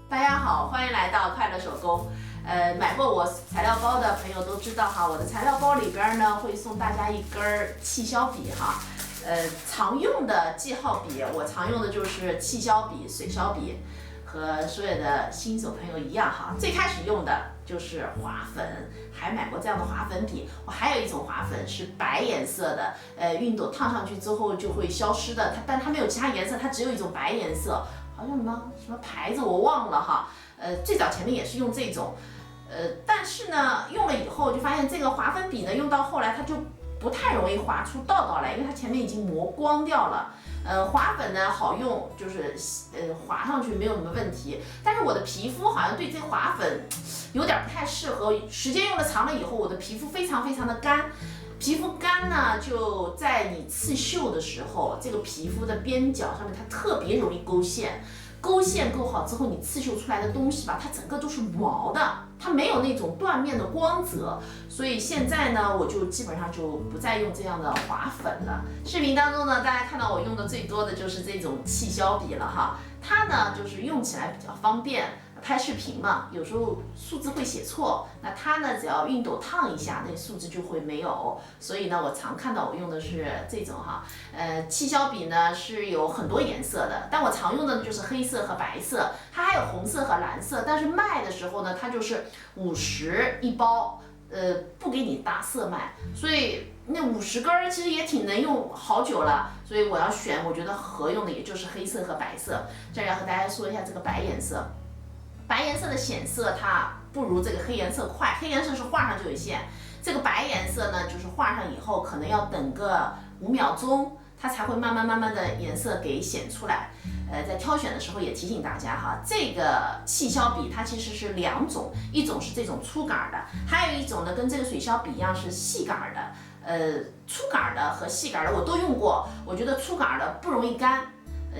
大家好，欢迎来到快乐手工。买过我材料包的朋友都知道哈，我的材料包里边呢会送大家一根气消笔哈。常用的记号笔，我常用的就是气消笔、水消笔，和所有的新手朋友一样哈。最开始用的就是划粉，还买过这样的划粉笔。我还有一种划粉是白颜色的，熨斗烫上去之后就会消失的，但它没有其他颜色，它只有一种白颜色。好像什么牌子我忘了哈，最早前面也是用这种，但是呢用了以后就发现这个划粉笔呢用到后来它就不太容易划出道道来，因为它前面已经磨光掉了。划粉呢好用，就是划上去没有什么问题，但是我的皮肤好像对这划粉有点不太适合，时间用的长了以后，我的皮肤非常非常的干。皮肤干呢，就在你刺绣的时候，这个皮肤的边角上面它特别容易勾线，勾线勾好之后，你刺绣出来的东西吧，它整个都是毛的，它没有那种缎面的光泽。所以现在呢，我就基本上就不再用这样的划粉了。视频当中呢，大家看到我用的最多的就是这种气消笔了哈，它呢就是用起来比较方便。拍视频嘛，有时候数字会写错，那它呢只要熨斗烫一下，那数字就会没有。所以呢，我常看到我用的是这种哈，气消笔呢是有很多颜色的，但我常用的就是黑色和白色，它还有红色和蓝色。但是卖的时候呢，它就是50一包，不给你搭色卖，所以那50根其实也挺能用好久了。所以我要选，我觉得合用的也就是黑色和白色。这儿要和大家说一下这个白颜色。白颜色的显色它不如这个黑颜色快，黑颜色是画上就有线，这个白颜色呢，就是画上以后可能要等个5秒钟，它才会慢慢的颜色给显出来。在挑选的时候也提醒大家哈，这个气消笔它其实是2种，一种是这种粗杆的，还有一种呢跟这个水消笔一样是细杆的。粗杆的和细杆的我都用过，我觉得粗杆的不容易干。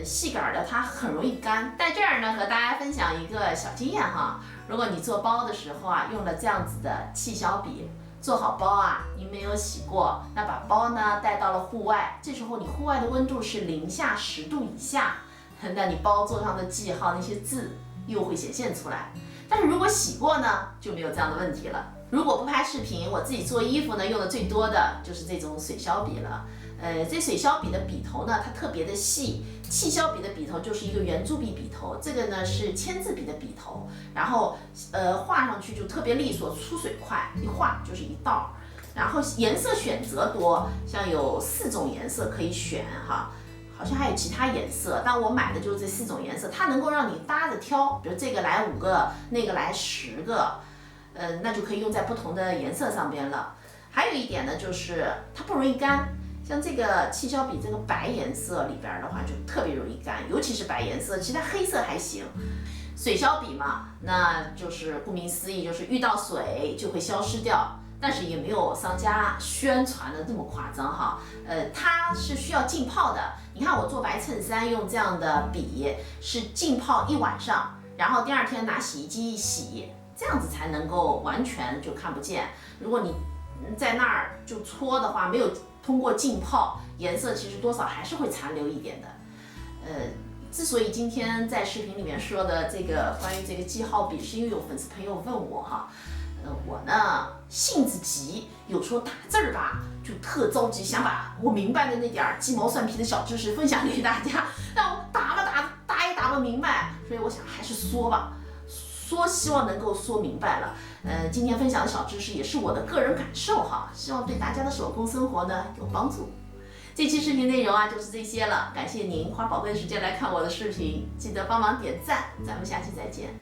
细杆的它很容易干，在这儿呢和大家分享一个小经验哈，如果你做包的时候啊，用了这样子的气消笔，做好包啊，你没有洗过，那把包呢带到了户外，这时候你户外的温度是零下10度以下，那你包座上的记号那些字又会显现出来。但是如果洗过呢，就没有这样的问题了。如果不拍视频，我自己做衣服呢，用的最多的就是这种水消笔了。这水消笔的笔头呢，它特别的细，气消笔的笔头就是一个圆珠笔笔头，这个呢是签字笔的笔头，然后画上去就特别利索，出水快，一画就是一道。然后颜色选择多，像有4种颜色可以选哈。好像还有其他颜色，但我买的就是这4种颜色，它能够让你搭着挑，比如这个来5个，那个来10个，那就可以用在不同的颜色上边了。还有一点呢，就是它不容易干，像这个气消笔这个白颜色里边的话就特别容易干，尤其是白颜色，其他黑色还行。水消笔嘛，那就是顾名思义，就是遇到水就会消失掉。但是也没有商家宣传的这么夸张哈，它是需要浸泡的。你看我做白衬衫用这样的笔是浸泡1晚上，然后第2天拿洗衣机一洗，这样子才能够完全就看不见。如果你在那儿就搓的话，没有通过浸泡，颜色其实多少还是会残留一点的。之所以今天在视频里面说的这个关于这个记号笔，是因为有粉丝朋友问我哈。我呢性子急，有时候打字儿吧就特着急，想把我明白的那点鸡毛蒜皮的小知识分享给大家，但我打也打不明白，所以我想还是说吧，说希望能够说明白了。今天分享的小知识也是我的个人感受哈，希望对大家的手工生活呢有帮助。这期视频内容啊就是这些了，感谢您花宝贵的时间来看我的视频，记得帮忙点赞，咱们下期再见。